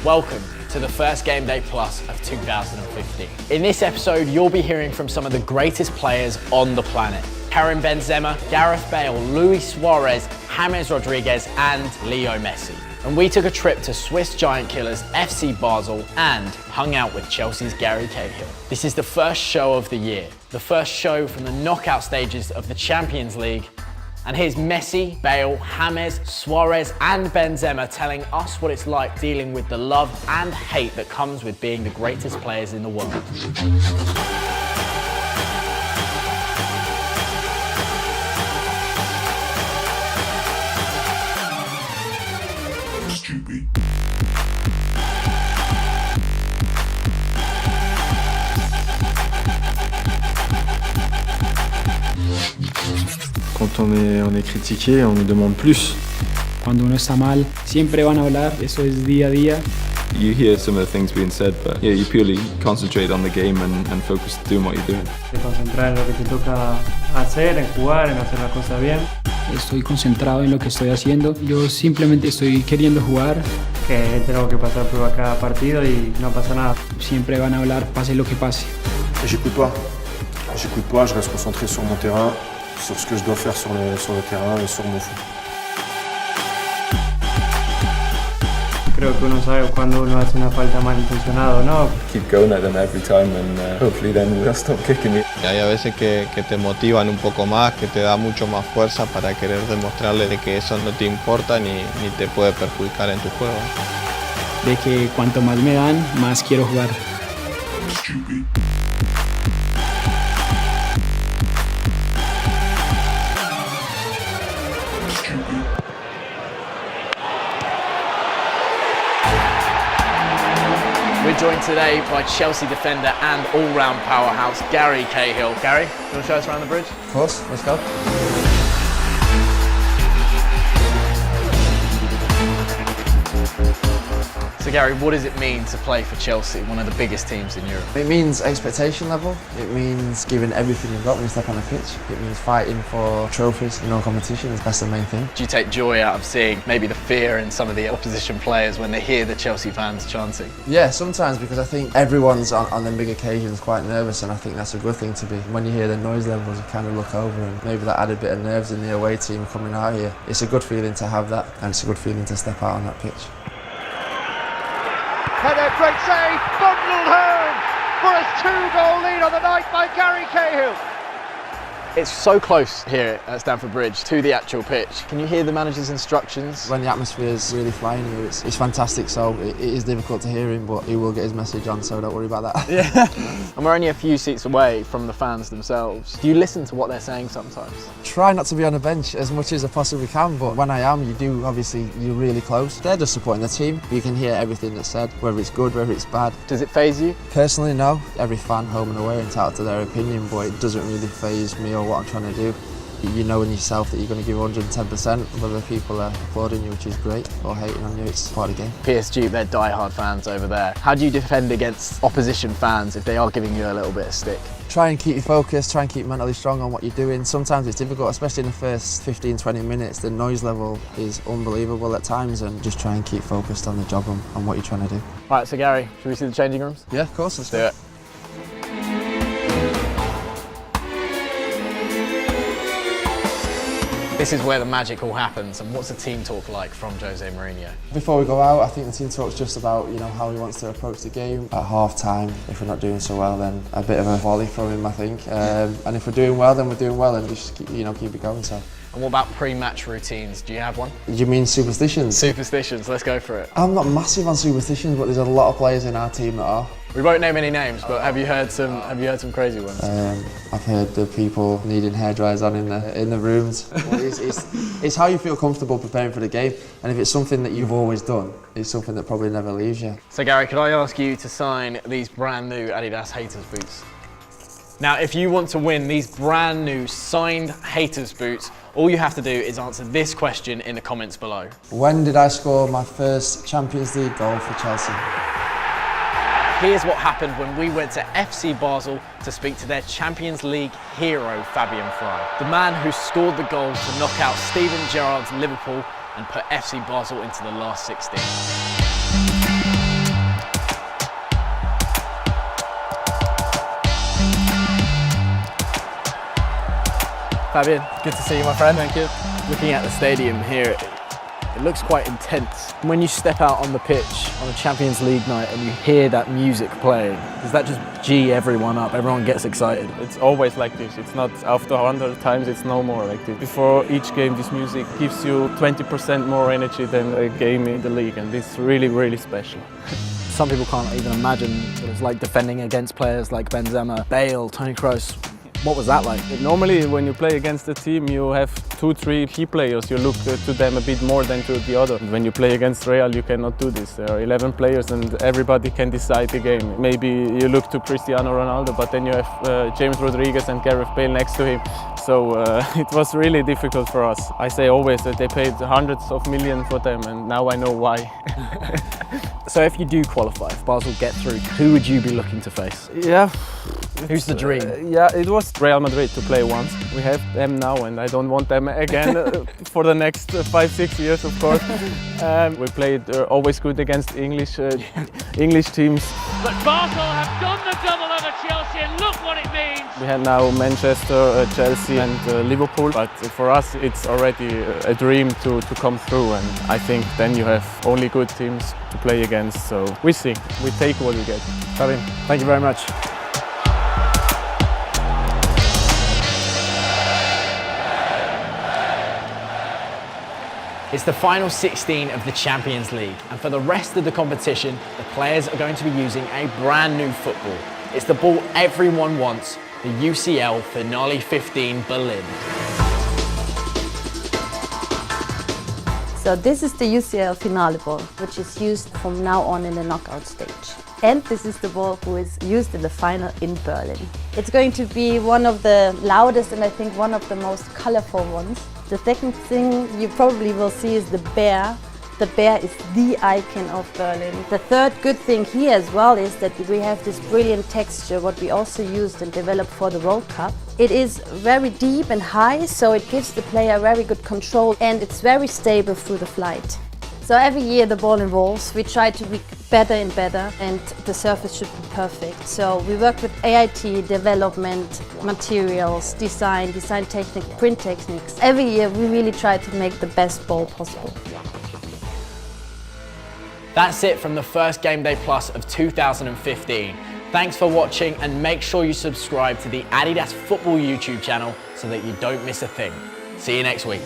Welcome to the first Gamedayplus of 2015. In this episode, you'll be hearing from some of the greatest players on the planet. Karim Benzema, Gareth Bale, Luis Suárez, James Rodriguez and Leo Messi. And we took a trip to Swiss giant killers FC Basel and hung out with Chelsea's Cahill. This is the first show of the year, the first show from the knockout stages of the Champions League. And here's Messi, Bale, James, Suárez and Benzema telling us what it's like dealing with the love and hate that comes with being the greatest players in the world. Quand on est critiqué, on nous demande plus. Cuando uno está mal, siempre van a hablar, eso es día a día. You hear some of the things being said, but yeah, you purely concentrate on the game and focus doing what you're doing. Te concentrar en lo que te toca hacer, en jugar, en hacer las cosas bien. Estoy concentrado en lo que estoy haciendo. Yo simplemente estoy queriendo jugar. Que tengo que pasar prueba cada partido y no pasa nada. Siempre van a hablar, pase lo que pase. J'écoute pas, je reste concentré sur mon terrain, sur ce que je dois faire sur le terrain et sur mon foot. Creo que uno sabe cuando uno hace una falta malintencionada o no. Keep going at them every time and hopefully then we'll stop kicking me. Hay a veces que te motivan un poco más, que te da mucho más fuerza para querer demostrarle de que eso no te importa ni te puede perjudicar en tu juego. De que cuanto más me dan, más quiero jugar. We're joined today by Chelsea defender and all-round powerhouse Gary Cahill. Gary, you want to show us around the bridge? Of course, let's go. So Gary, what does it mean to play for Chelsea, one of the biggest teams in Europe? It means expectation level. It means giving everything you've got when you step on a pitch. It means fighting for trophies in all competitions. That's the main thing. Do you take joy out of seeing maybe the fear in some of the opposition players when they hear the Chelsea fans chanting? Yeah, sometimes, because I think everyone's on the big occasions quite nervous, and I think that's a good thing to be. When you hear the noise levels, you kind of look over and maybe that added bit of nerves in the away team coming out here. It's a good feeling to have that, and it's a good feeling to step out on that pitch. Header, great save, bundled home for a 2-goal lead on the night by Gary Cahill. It's so close here at Stamford Bridge to the actual pitch. Can you hear the manager's instructions? When the atmosphere is really flying here, it's fantastic, so it is difficult to hear him, but he will get his message on, so don't worry about that. Yeah. And we're only a few seats away from the fans themselves. Do you listen to what they're saying sometimes? Try not to be on the bench as much as I possibly can, but when I am, you're really close. They're just supporting the team. You can hear everything that's said, whether it's good, whether it's bad. Does it faze you? Personally, no. Every fan, home and away, are entitled to their opinion, but it doesn't really faze me or what I'm trying to do. You know in yourself that you're going to give 110%, whether people are applauding you, which is great, or hating on you, it's part of the game. PSG, they're die-hard fans over there. How do you defend against opposition fans if they are giving you a little bit of stick? Try and keep you focused, try and keep mentally strong on what you're doing. Sometimes it's difficult, especially in the first 15-20 minutes. The noise level is unbelievable at times, and just try and keep focused on the job and what you're trying to do. Right, so Gary, should we see the changing rooms? Yeah, of course, let's do it. This is where the magic all happens, and what's the team talk like from Jose Mourinho? Before we go out, I think the team talk's just about how he wants to approach the game. At half-time, if we're not doing so well, then a bit of a volley from him, I think. And if we're doing well, then we're doing well, and just keep it going. So. And what about pre-match routines? Do you have one? You mean superstitions? Superstitions, let's go for it. I'm not massive on superstitions, but there's a lot of players in our team that are. We won't name any names, but have you heard some crazy ones? I've heard the people needing hairdryers on in the rooms. It's how you feel comfortable preparing for the game, and if it's something that you've always done, it's something that probably never leaves you. So Gary, could I ask you to sign these brand new Adidas Haters boots? Now, if you want to win these brand new signed Haters boots, all you have to do is answer this question in the comments below. When did I score my first Champions League goal for Chelsea? Here's what happened when we went to FC Basel to speak to their Champions League hero, Fabian Frei, the man who scored the goals to knock out Steven Gerrard's Liverpool and put FC Basel into the last 16. Fabian, good to see you, my friend. Thank you. Looking at the stadium here, it looks quite intense. When you step out on the pitch on a Champions League night and you hear that music playing, does that just G everyone up? Everyone gets excited? It's always like this. It's not after 100 times, it's no more like this. Before each game, this music gives you 20% more energy than a game in the league, and it's really, really special. Some people can't even imagine what it's like defending against players like Benzema, Bale, Toni Kroos. What was that like? Normally, when you play against a team, you have 2-3 key players. You look to them a bit more than to the other. When you play against Real, you cannot do this. There are 11 players and everybody can decide the game. Maybe you look to Cristiano Ronaldo, but then you have James Rodriguez and Gareth Bale next to him. So it was really difficult for us. I say always that they paid hundreds of millions for them, and now I know why. So if you do qualify, if Basel get through, who would you be looking to face? Yeah. Who's the dream? Yeah, it was Real Madrid to play once. We have them now, and I don't want them again for the next 5-6 years, of course. We played always good against English teams. But Basel have done the double over Chelsea, and look what it means. We had now Manchester, Chelsea and Liverpool, but for us it's already a dream to come through, and I think then you have only good teams to play against, so we see. We take what we get. Fabian, thank you very much. It's the final 16 of the Champions League, and for the rest of the competition, the players are going to be using a brand new football. It's the ball everyone wants, the UCL Finale 15 Berlin. So this is the UCL Finale ball, which is used from now on in the knockout stage. And this is the ball who is used in the final in Berlin. It's going to be one of the loudest and I think one of the most colorful ones. The second thing you probably will see is the bear. The bear is the icon of Berlin. The third good thing here as well is that we have this brilliant texture, what we also used and developed for the World Cup. It is very deep and high, so it gives the player very good control, and it's very stable through the flight. So every year the ball evolves, we try to be better and better, and the surface should be perfect. So we work with AIT, development, materials, design technique, print techniques. Every year we really try to make the best ball possible. That's it from the first Gamedayplus of 2015. Thanks for watching, and make sure you subscribe to the Adidas Football YouTube channel so that you don't miss a thing. See you next week.